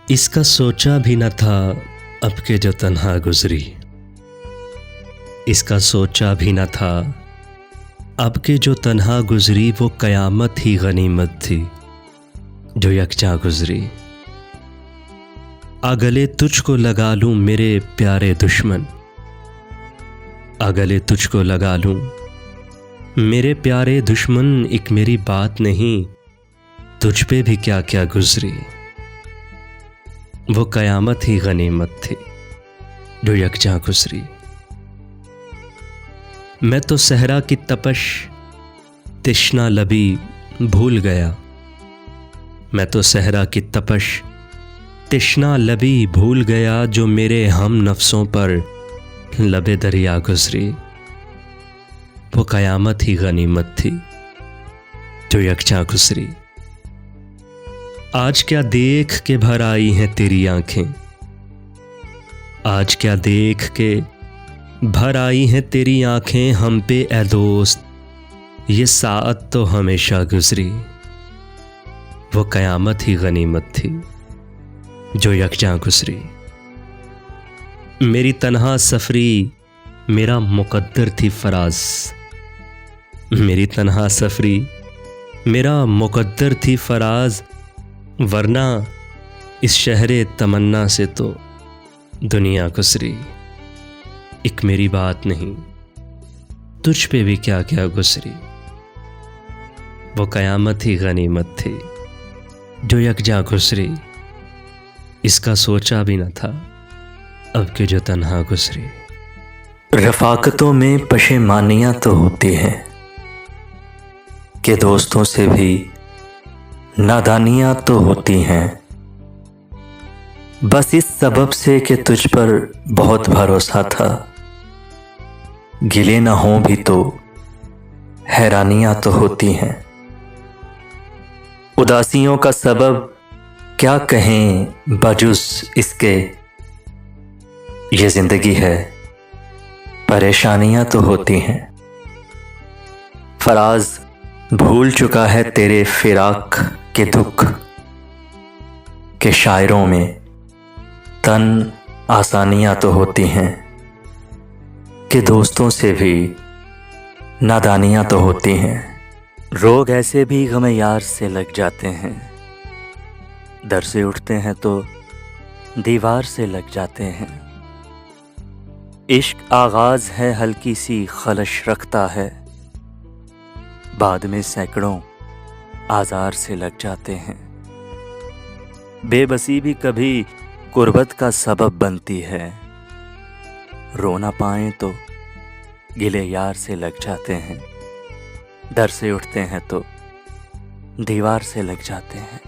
इसका सोचा भी न था अब के जो तन्हा गुजरी। इसका सोचा भी न था अब के जो तन्हा गुजरी। वो कयामत ही गनीमत थी जो यकजा गुजरी। अगले तुझको लगा लूं मेरे प्यारे दुश्मन, अगले तुझको लगा लूं मेरे प्यारे दुश्मन। एक मेरी बात नहीं तुझ पे भी क्या क्या गुजरी। वो कयामत ही गनीमत थी जो यकजा गुजरी। मैं तो सहरा की तपश तिश्ना लबी भूल गया। मैं तो सहरा की तपश तिश्ना लबी भूल गया। जो मेरे हम नफ्सों पर लबे दरिया गुजरी। वो कयामत ही गनीमत थी जो यकजा गुजरी। आज क्या देख के भर आई हैं तेरी आंखें, आज क्या देख के भर आई हैं तेरी आंखें हम पे ए दोस्त। ये साअत तो हमेशा गुजरी। वो कयामत ही गनीमत थी जो यकजा गुजरी। मेरी तन्हा सफरी मेरा मुकद्दर थी फराज। मेरी तन्हा सफरी मेरा मुकद्दर थी फराज। वरना इस शहरे तमन्ना से तो दुनिया गुजरी। एक मेरी बात नहीं तुझ पे भी क्या क्या गुजरी। वो कयामत ही गनीमत थी जो यकजा गुजरी। इसका सोचा भी न था अब के जो तन्हा गुजरी। रफ़ाकतों में पशेमानियाँ तो होती हैं कि दोस्तों से भी नादानियाँ तो होती हैं। बस इस सबब से कि तुझ पर बहुत भरोसा था। गिले ना हों भी तो हैरानियाँ तो होती हैं। उदासियों का सबब क्या कहें बजुज़ इसके, ये ज़िंदगी है परेशानियाँ तो होती हैं। फराज भूल चुका है तेरे फिराक के दुख के शायरों में तन आसानियाँ तो होती हैं। कि दोस्तों से भी नादानियाँ तो होती हैं। रोग ऐसे भी गम यार से लग जाते हैं। दर से उठते हैं तो दीवार से लग जाते हैं। इश्क आगाज है हल्की सी खलश रखता है, बाद में सैकड़ों आज़ार से लग जाते हैं। बेबसी भी कभी कुर्बत का सबब बनती है। रो ना पाएं तो गिले यार से लग जाते हैं। दर से उठते हैं तो दीवार से लग जाते हैं।